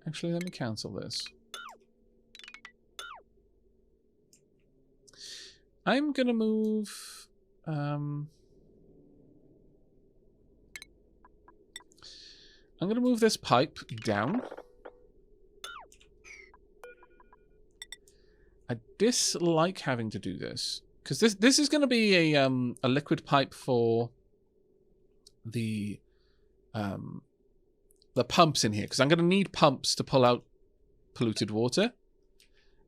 Actually, let me cancel this. I'm gonna move... I'm gonna move this pipe down. I dislike having to do this. Because this is gonna be a liquid pipe for the pumps in here. Because I'm gonna need pumps to pull out polluted water.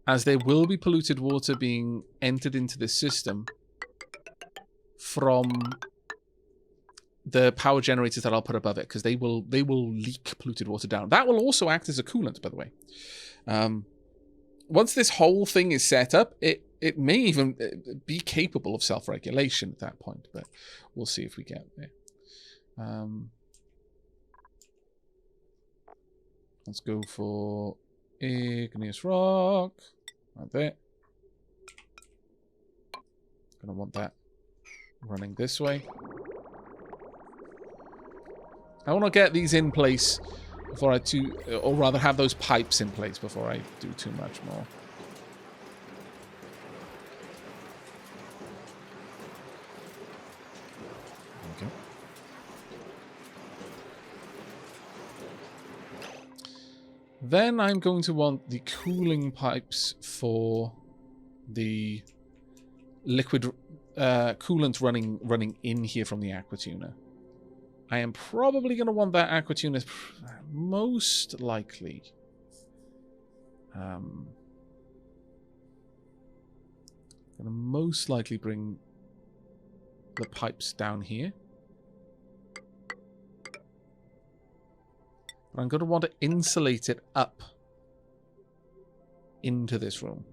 As there will be polluted water being entered into this system from the power generators that I'll put above it, because they will leak polluted water down. That will also act as a coolant, by the way. Once this whole thing is set up, it may even be capable of self-regulation at that point, but we'll see if we get there. Let's go for igneous rock. Right there. Gonna want that running this way. I want to get these in place before I do, or rather have those pipes in place before I do too much more. Okay. Then I'm going to want the cooling pipes for the liquid coolant running in here from the aqua tuner. I am probably going to want that aqua tuner most likely. Going to most likely bring the pipes down here. But I'm going to want to insulate it up into this room.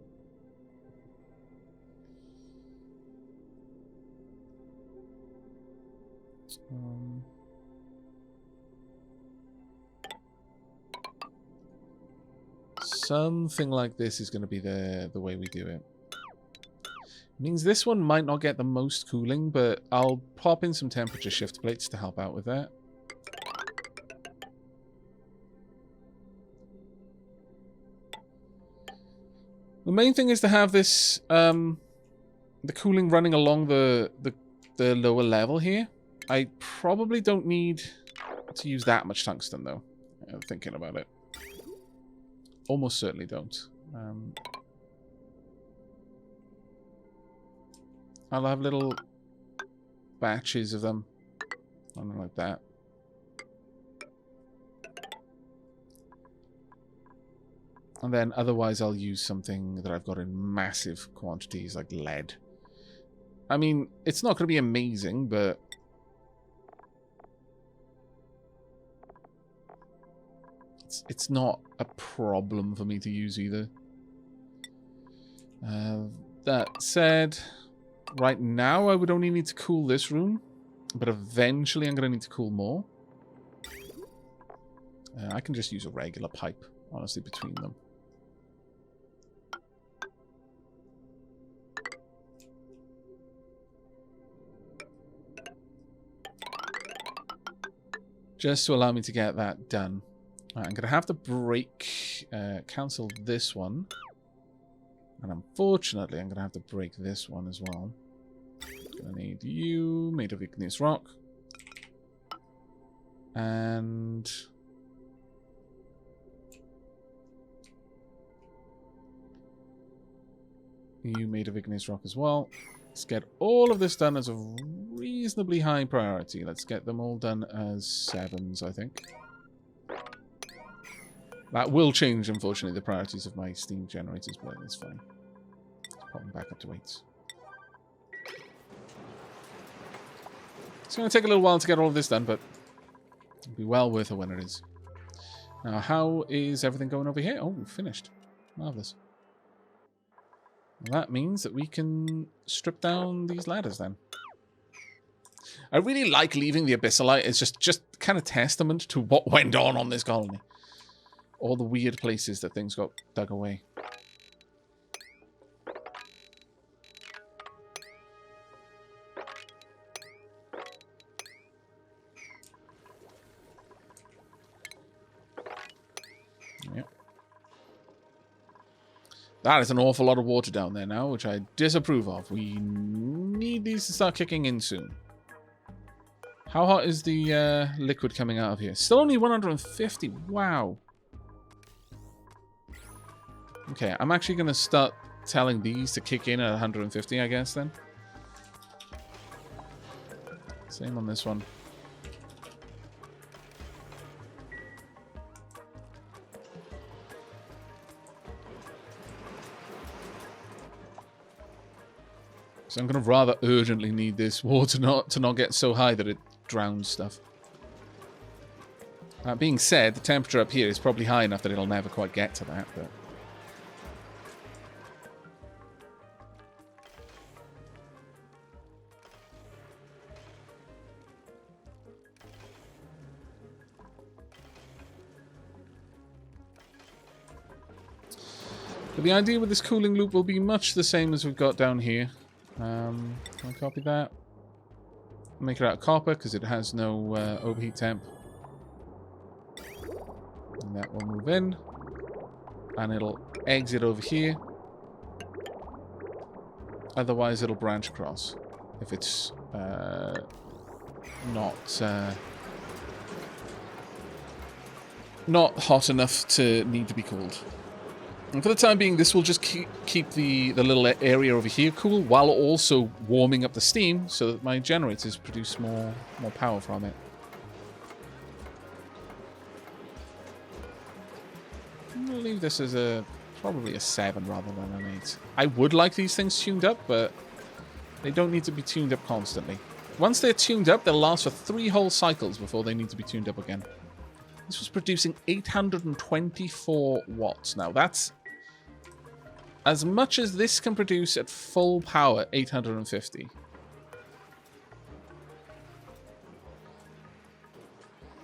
Something like this is going to be the way we do it. Means this one might not get the most cooling, but I'll pop in some temperature shift plates to help out with that. The main thing is to have this, the cooling running along the lower level here. I probably don't need to use that much tungsten, though. I'm thinking about it. Almost certainly don't. I'll have little batches of them. Something like that. And then otherwise I'll use something that I've got in massive quantities, like lead. I mean, it's not going to be amazing, but... It's not a problem for me to use either. That said, right now I would only need to cool this room, but eventually I'm going to need to cool more. I can just use a regular pipe, honestly, between them. Just to allow me to get that done. Right, I'm going to have to cancel this one. And unfortunately, I'm going to have to break this one as well. Going to need you, made of igneous rock. And... you made of igneous rock as well. Let's get all of this done as a reasonably high priority. Let's get them all done as 7s, I think. That will change, unfortunately, the priorities of my steam generators, but it's fine. Let's pop them back up to 8s. It's going to take a little while to get all of this done, but it'll be well worth it when it is. Now, how is everything going over here? Oh, finished. Marvellous. Well, that means that we can strip down these ladders then. I really like leaving the Abyssalite. It's just kind of testament to what went on this colony. All the weird places that things got dug away. Yep. That is an awful lot of water down there now, which I disapprove of. We need these to start kicking in soon. How hot is the liquid coming out of here? Still only 150. Wow. Okay, I'm actually going to start telling these to kick in at 150, I guess, then. Same on this one. So I'm going to rather urgently need this water to not get so high that it drowns stuff. That being said, the temperature up here is probably high enough that it'll never quite get to that, but... But the idea with this cooling loop will be much the same as we've got down here. Can I copy that? Make it out of copper because it has no overheat temp. And that will move in. And it'll exit over here. Otherwise it'll branch across. If it's not hot enough to need to be cooled. And for the time being, this will just keep the little area over here cool, while also warming up the steam, so that my generators produce more power from it. I'm going to leave this as probably a 7 rather than an 8. I would like these things tuned up, but they don't need to be tuned up constantly. Once they're tuned up, they'll last for 3 whole cycles before they need to be tuned up again. This was producing 824 watts. Now, that's as much as this can produce at full power, 850.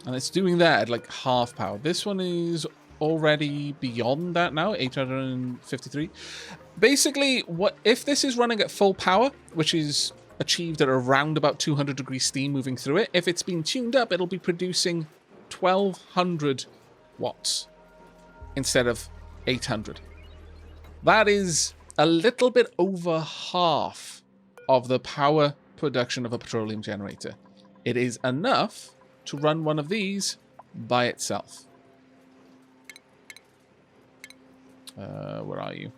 And it's doing that at like half power. This one is already beyond that now, 853. Basically, what if this is running at full power, which is achieved at around about 200 degrees steam moving through it, if it's been tuned up, it'll be producing 1200 watts instead of 800. That is a little bit over half of the power production of a petroleum generator. It is enough to run one of these by itself. Where are you?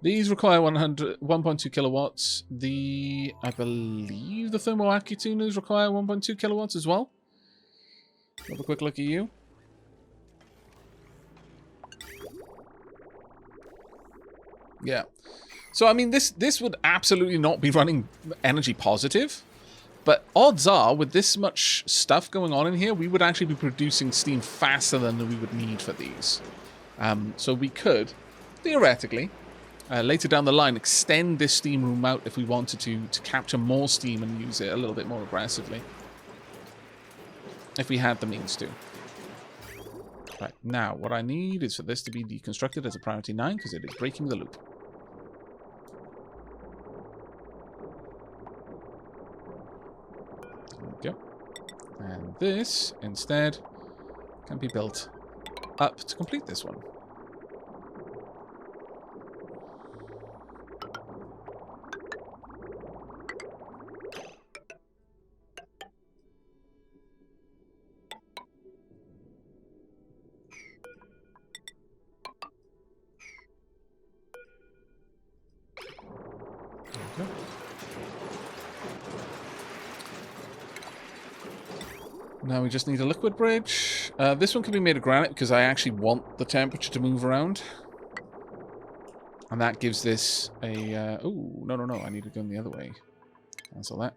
These require 1.2 kilowatts. I believe the thermoaccu tuners require 1.2 kilowatts as well. Have a quick look at you. Yeah. So, I mean, this would absolutely not be running energy positive. But odds are, with this much stuff going on in here, we would actually be producing steam faster than we would need for these. So we could, theoretically... later down the line, extend this steam room out if we wanted to capture more steam and use it a little bit more aggressively. If we had the means to. Right, now, what I need is for this to be deconstructed as a priority 9, because it is breaking the loop. There we go. And this, instead, can be built up to complete this one. Now we just need a liquid bridge. This one can be made of granite because I actually want the temperature to move around. And that gives this a... oh, no. I need it going the other way. Cancel that.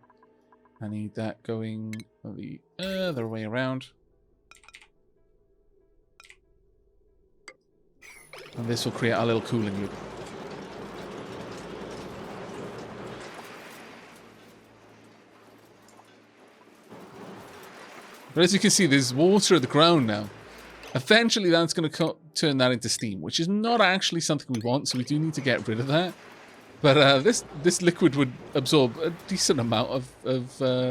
I need that going the other way around. And this will create a little cooling loop. But as you can see, there's water at the ground now. Eventually, that's going to turn that into steam, which is not actually something we want, so we do need to get rid of that. But this liquid would absorb a decent amount of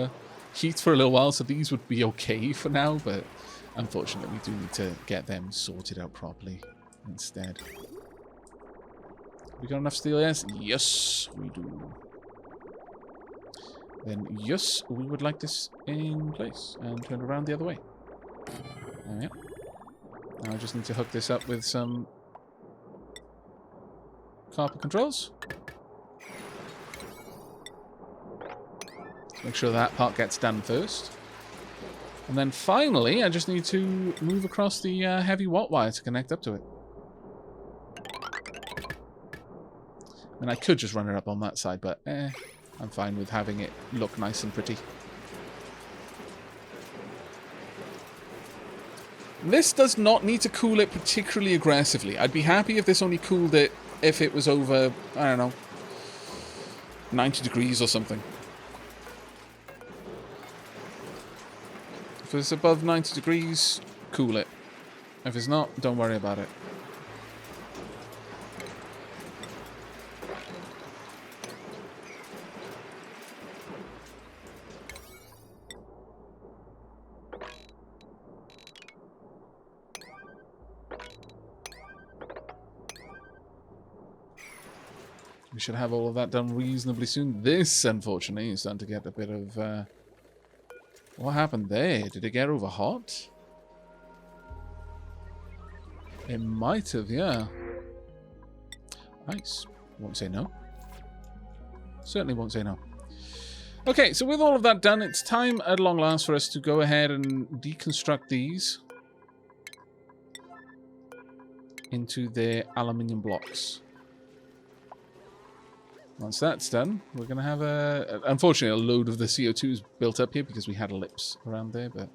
heat for a little while, so these would be okay for now, but unfortunately, we do need to get them sorted out properly. instead. We got enough steel, yes? Yes, we do. Then, yes, we would like this in place and turn around the other way. There we are. Now I just need to hook this up with some copper controls. Make sure that part gets done first. And then finally, I just need to move across the heavy watt wire to connect up to it. And I could just run it up on that side, but I'm fine with having it look nice and pretty. This does not need to cool it particularly aggressively. I'd be happy if this only cooled it if it was over, I don't know, 90 degrees or something. If it's above 90 degrees, cool it. If it's not, don't worry about it. We should have all of that done reasonably soon. This, unfortunately, is starting to get a bit of... What happened there? Did it get over hot? It might have, yeah. Nice. Won't say no. Certainly won't say no. Okay, so with all of that done, it's time at long last for us to go ahead and deconstruct these into their aluminium blocks. Once that's done, we're going to have unfortunately, a load of the CO2 is built up here because we had ellipse around there, but...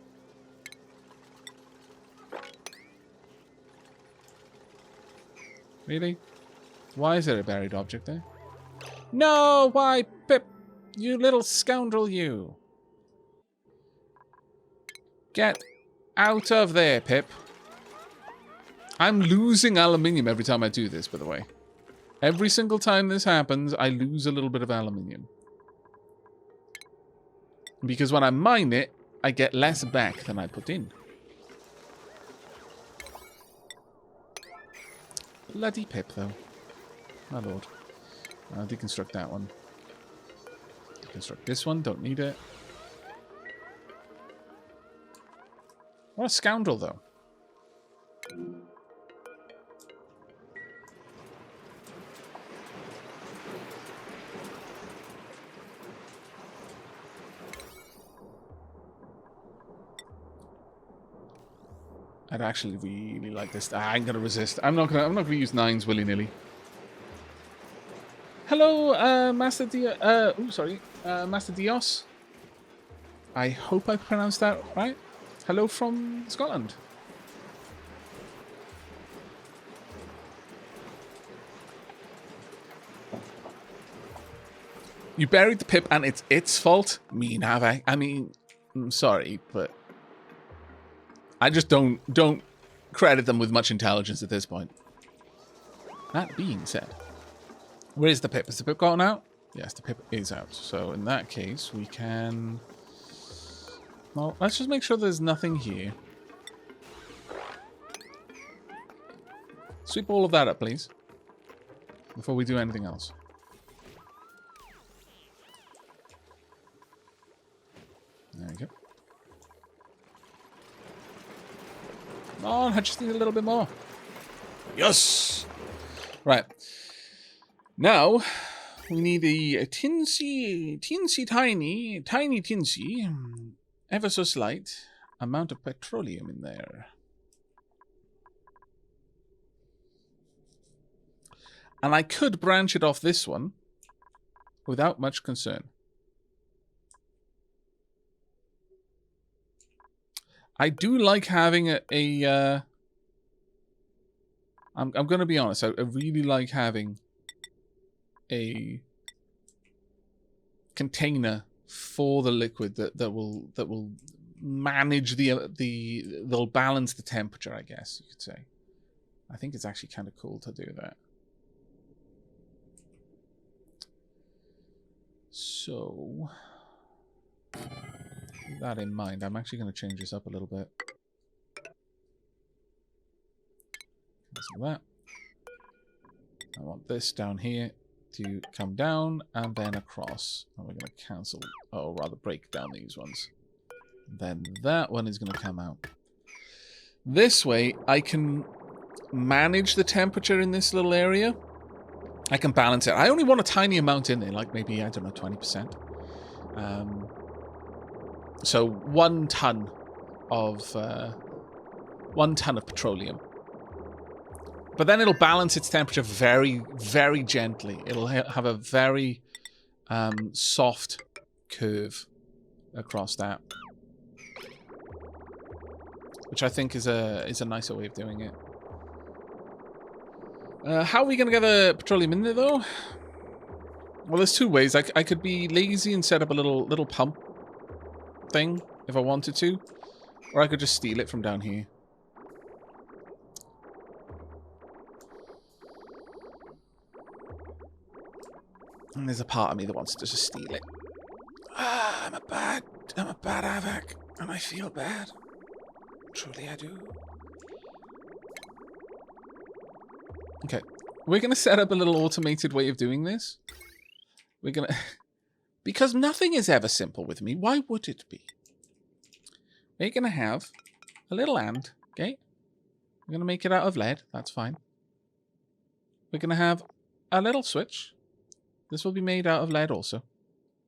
Really? Why is there a buried object there? No! Why, Pip? You little scoundrel, you! Get out of there, Pip. I'm losing aluminium every time I do this, by the way. Every single time this happens, I lose a little bit of aluminium. Because when I mine it, I get less back than I put in. Bloody Pip, though. My lord. I'll deconstruct that one. Deconstruct this one, don't need it. What a scoundrel, though. I'd actually really like this. I'm gonna resist. I'm not gonna use 9s willy-nilly. Hello, Master Master Dios. I hope I pronounced that right. Hello from Scotland. You buried the Pip and it's its fault? Mean Aavak. I mean, I'm sorry, but I just don't credit them with much intelligence at this point. That being said, where's the Pip? Is the Pip gotten out? Yes, the Pip is out. So in that case, we can... Well, let's just make sure there's nothing here. Sweep all of that up, please. Before we do anything else. There we go. Come on, I just need a little bit more. Yes! Right. Now, we need a teensy tiny, ever so slight amount of petroleum in there. And I could branch it off this one without much concern. I do like having I'm going to be honest. I really like having a container for the liquid that will manage they'll balance the temperature, I guess you could say. I think it's actually kind of cool to do that. So, with that in mind, I'm actually going to change this up a little bit. cancel that. I want this down here to come down and then across. And we're going to cancel, or rather break down these ones. Then that one is going to come out. This way, I can manage the temperature in this little area. I can balance it. I only want a tiny amount in there, like maybe, I don't know, 20%. So 1 ton of 1 ton of petroleum. But then it'll balance its temperature very, very gently. It'll have a very soft curve across that, which I think is a nicer way of doing it. How are we going to get the petroleum in there, though? Well, there's 2 ways. I could be lazy and set up a little pump thing if I wanted to, or I could just steal it from down here. And there's a part of me that wants to just steal it. I'm a bad Aavak, and I feel bad. Truly I do. Okay, we're going to set up a little automated way of doing this. We're going to... Because nothing is ever simple with me, why would it be? We're going to have a little and, okay? We're going to make it out of lead, that's fine. We're going to have a little switch. This will be made out of lead also.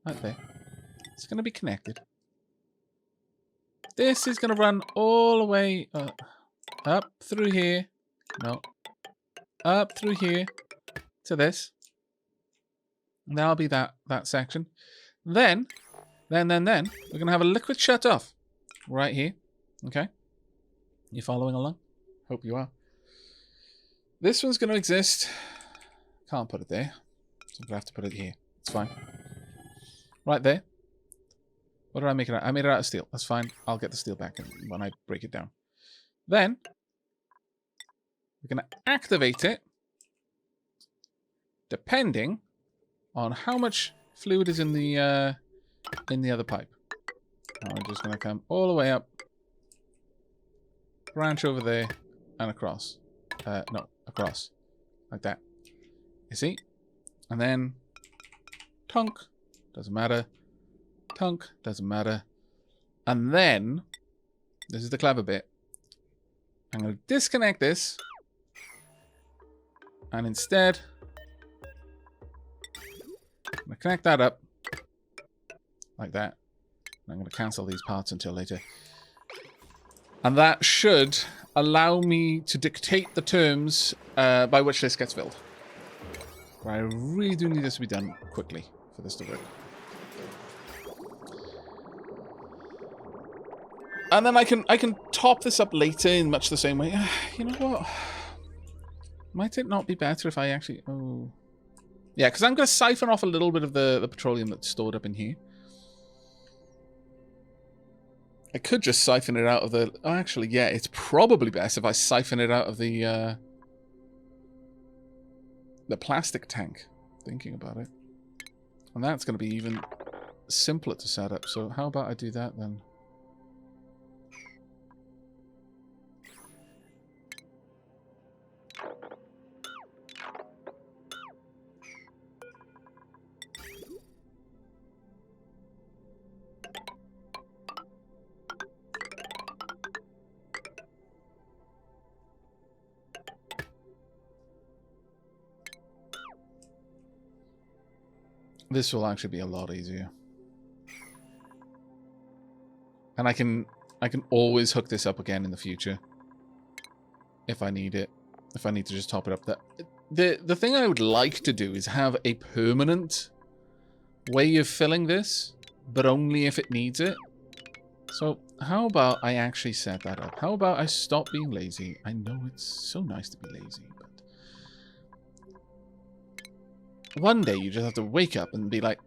Right there. It's going to be connected. This is going to run all the way up through here. No. Up through here to this. And that'll be that section. Then, we're going to have a liquid shut off. Right here. Okay? You following along? Hope you are. This one's going to exist. Can't put it there. So I'm going to have to put it here. It's fine. Right there. What did I make it out? I made it out of steel. That's fine. I'll get the steel back when I break it down. Then, we're going to activate it depending on how much fluid is in the other pipe. Now I'm just going to come all the way up, branch over there, and across. No, across. Like that. You see? And then, tunk, doesn't matter. Tunk, doesn't matter. And then, this is the clever bit. I'm going to disconnect this. And instead, I'm going to connect that up. Like that. And I'm going to cancel these parts until later. And that should allow me to dictate the terms by which this gets filled. But I really do need this to be done quickly for this to work. And then I can top this up later in much the same way. You know what? Might it not be better if I actually... Oh. Yeah, because I'm going to siphon off a little bit of the petroleum that's stored up in here. I could just siphon it out of the... Oh, actually, yeah, it's probably best if I siphon it out of the plastic tank. Thinking about it. And that's going to be even simpler to set up. So how about I do that then? This will actually be a lot easier. And I can always hook this up again in the future. If I need it. If I need to just top it up. The thing I would like to do is have a permanent way of filling this, but only if it needs it. So how about I actually set that up? How about I stop being lazy? I know it's so nice to be lazy, but one day you just have to wake up and be like,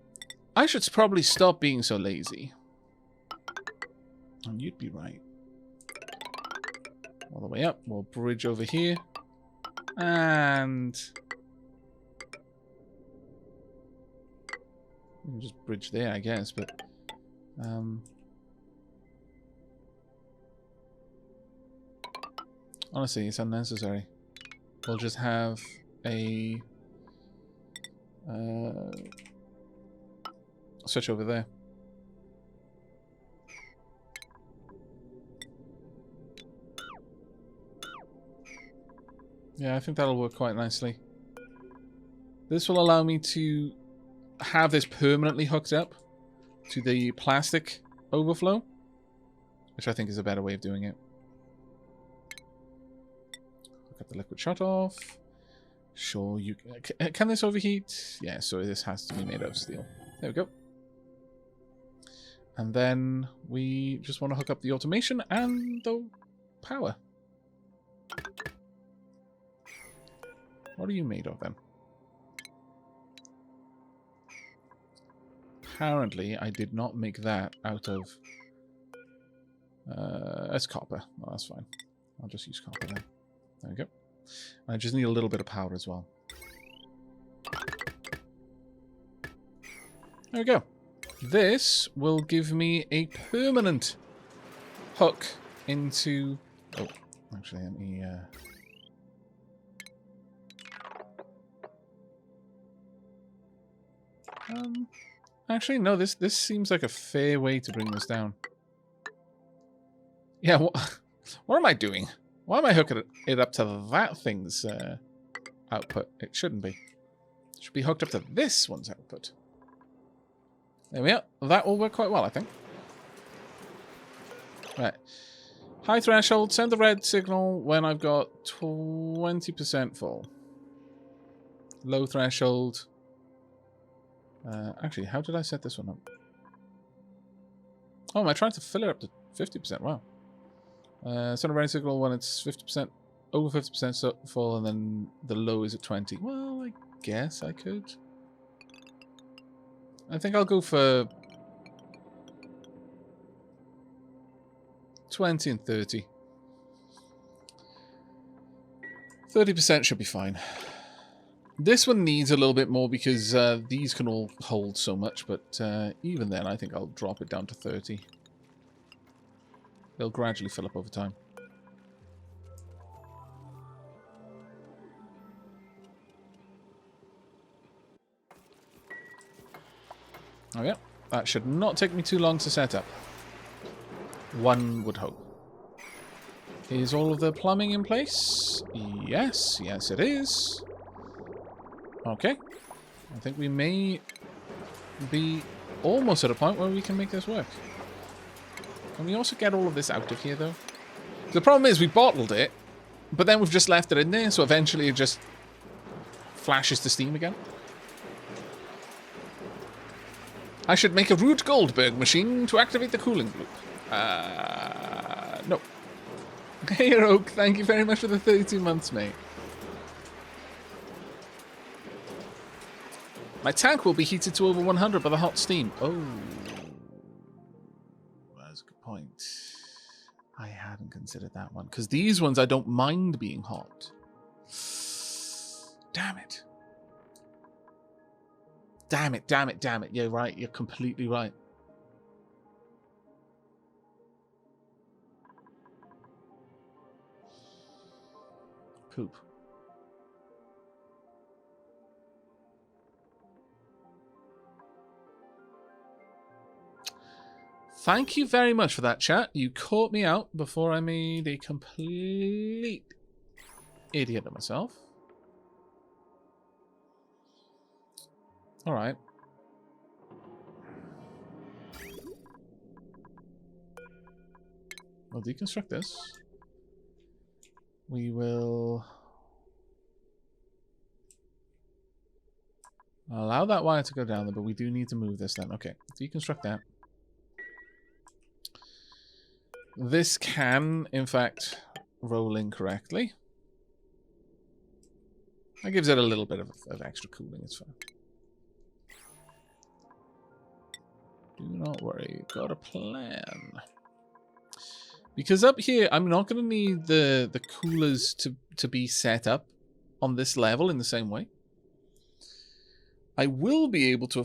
I should probably stop being so lazy. And you'd be right. All the way up. We'll bridge over here. And we can just bridge there, I guess, but honestly, it's unnecessary. we'll just have a switch over there. Yeah, I think that'll work quite nicely. This will allow me to have this permanently hooked up to the plastic overflow, which I think is a better way of doing it. Look at the liquid shut off. Sure, you can this overheat? Yeah, so this has to be made out of steel. There we go. And then we just want to hook up the automation and the power. What are you made of then? Apparently, I did not make that out of... it's copper. Oh, that's fine. I'll just use copper then. There we go. I just need a little bit of power as well. There we go. This will give me a permanent hook into... Oh, actually, let me... Actually, no, this seems like a fair way to bring this down. Yeah, what am I doing? Why am I hooking it up to that thing's output? It shouldn't be. It should be hooked up to this one's output. There we are. That will work quite well, I think. Right. High threshold. Send the red signal when I've got 20% full. Low threshold. Actually, how did I set this one up? Oh, am I trying to fill it up to 50%? Wow. Send a red signal when it's 50%, over 50% full, and then the low is at 20. Well, I guess I could. I think I'll go for 20 and 30. 30% should be fine. This one needs a little bit more because these can all hold so much, but even then I think I'll drop it down to 30. They'll gradually fill up over time. Oh yeah, that should not take me too long to set up. One would hope. Is all of the plumbing in place? Yes, yes it is. Okay. I think we may be almost at a point where we can make this work. Can we also get all of this out of here, though? The problem is we bottled it, but then we've just left it in there, so eventually it just flashes to steam again. I should make a Rube Goldberg machine to activate the cooling loop. No. Hey, Oak, thank you very much for the 32 months, mate. My tank will be heated to over 100 by the hot steam. Oh. That's a good point. I hadn't considered that one. Because these ones I don't mind being hot. Damn it. Damn it, damn it, damn it. You're right. You're completely right. Poop. Thank you very much for that, chat. You caught me out before I made a complete idiot of myself. All right. We'll deconstruct this. We will allow that wire to go down there, but we do need to move this then. Okay, deconstruct that. This can, in fact, roll in correctly. That gives it a little bit of extra cooling, it's fine. Do not worry, got a plan. Because up here, I'm not going to need the coolers to be set up on this level in the same way. I will be able to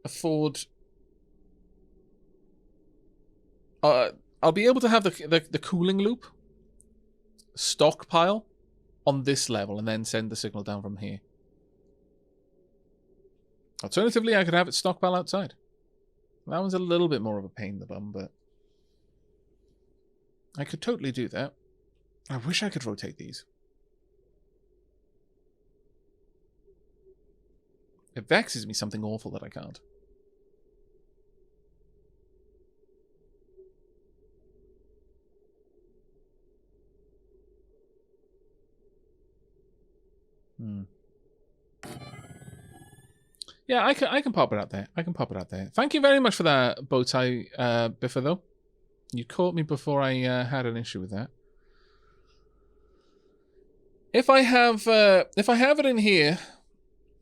afford... I'll be able to have the cooling loop stockpile on this level and then send the signal down from here. Alternatively, I could have it stockpile outside. That one's a little bit more of a pain in the bum, but I could totally do that. I wish I could rotate these. It vexes me something awful that I can't. Yeah, I can pop it out there. I can pop it out there. Thank you very much for that bow tie, Biffa, though. You caught me before I had an issue with that. If I have it in here,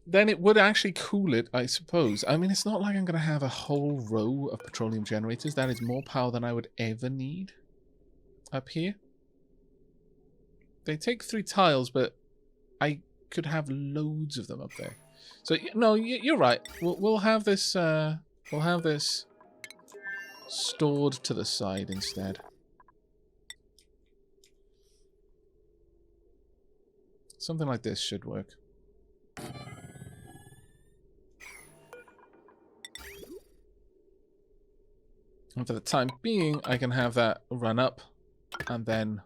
then it would actually cool it, I suppose. I mean, it's not like I'm going to have a whole row of petroleum generators. That is more power than I would ever need up here. They take 3 tiles, but I could have loads of them up there. So no, you're right. We'll have this stored to the side instead. Something like this should work. And for the time being, I can have that run up and then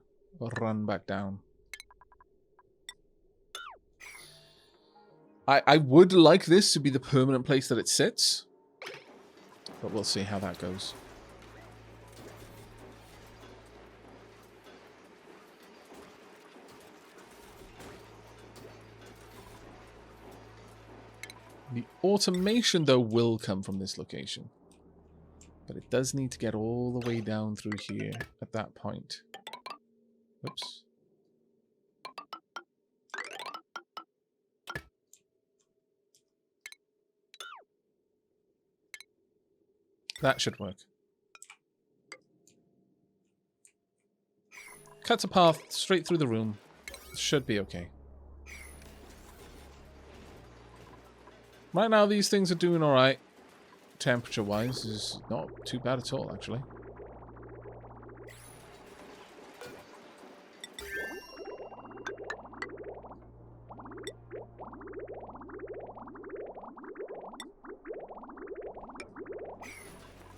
run back down. I would like this to be the permanent place that it sits, but we'll see how that goes. The automation, though, will come from this location. But it does need to get all the way down through here at that point. Whoops. That should work. Cuts a path straight through the room. Should be okay. Right now, these things are doing alright. Temperature-wise, is not too bad at all, actually.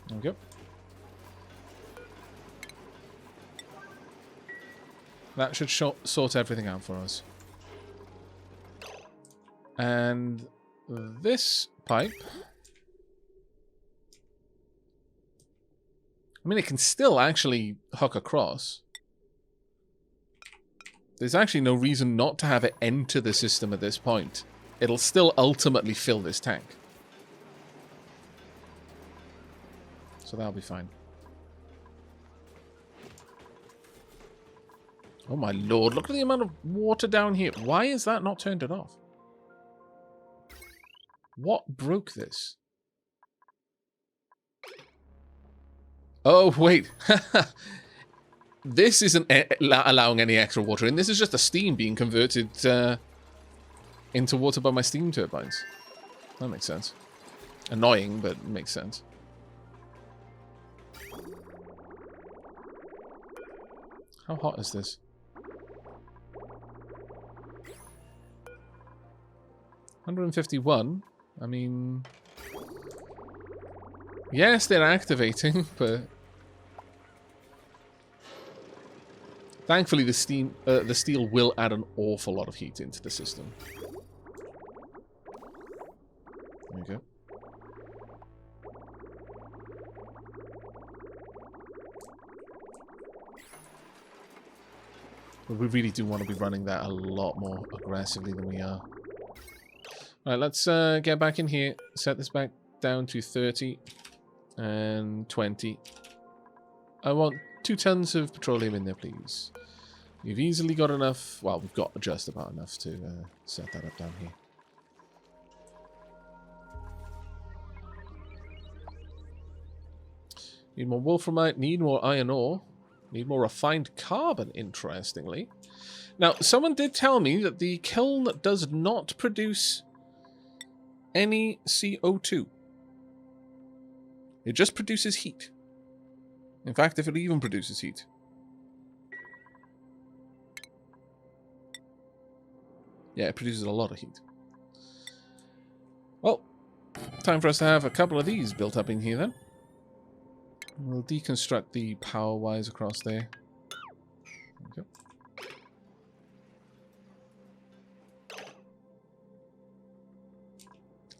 There we go. That should sort everything out for us. And this pipe... I mean, it can still actually hook across. There's actually no reason not to have it enter the system at this point. It'll still ultimately fill this tank. So that'll be fine. Oh my lord, look at the amount of water down here. Why is that not turned it off? What broke this? Oh, wait. This isn't allowing any extra water in. This is just the steam being converted into water by my steam turbines. That makes sense. Annoying, but makes sense. How hot is this? 151. I mean... Yes, they're activating, but... Thankfully, the steel will add an awful lot of heat into the system. There we go. But we really do want to be running that a lot more aggressively than we are. Alright, let's get back in here. Set this back down to 30 and 20. I want 2 tons of petroleum in there, please. We've easily got enough. Well, we've got just about enough to set that up down here. Need more wolframite, need more iron ore, need more refined carbon, interestingly. Now, someone did tell me that the kiln does not produce any CO2. It just produces heat. In fact, if it even produces heat. Yeah, it produces a lot of heat. Well, time for us to have a couple of these built up in here then. We'll deconstruct the power wires across there. Okay.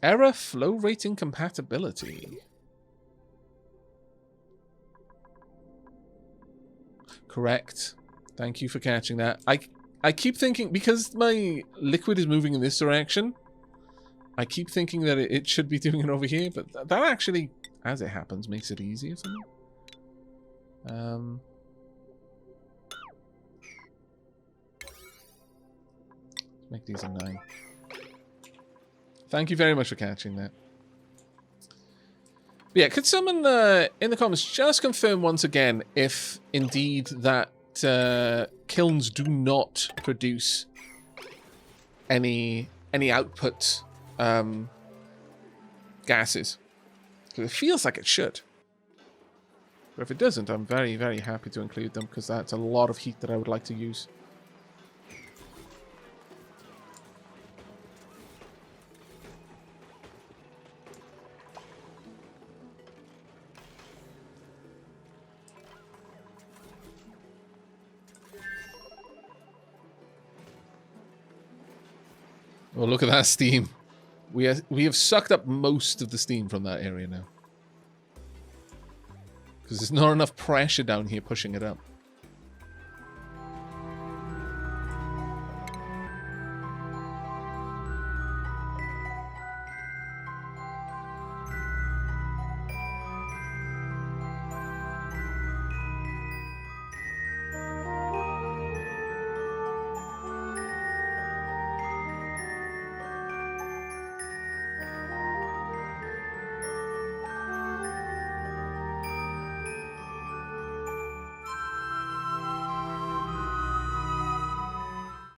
Error flow rate incompatibility. Correct. Thank you for catching that. I keep thinking, because my liquid is moving in this direction, I keep thinking that it should be doing it over here, but that actually, as it happens, makes it easier for me. Make these a 9. Thank you very much for catching that. But yeah, could someone in the comments just confirm once again if indeed that kilns do not produce any output gases? Because it feels like it should. But if it doesn't, I'm very, very happy to include them, because that's a lot of heat that I would like to use. Oh, look at that steam. We have sucked up most of the steam from that area now. Because there's not enough pressure down here pushing it up.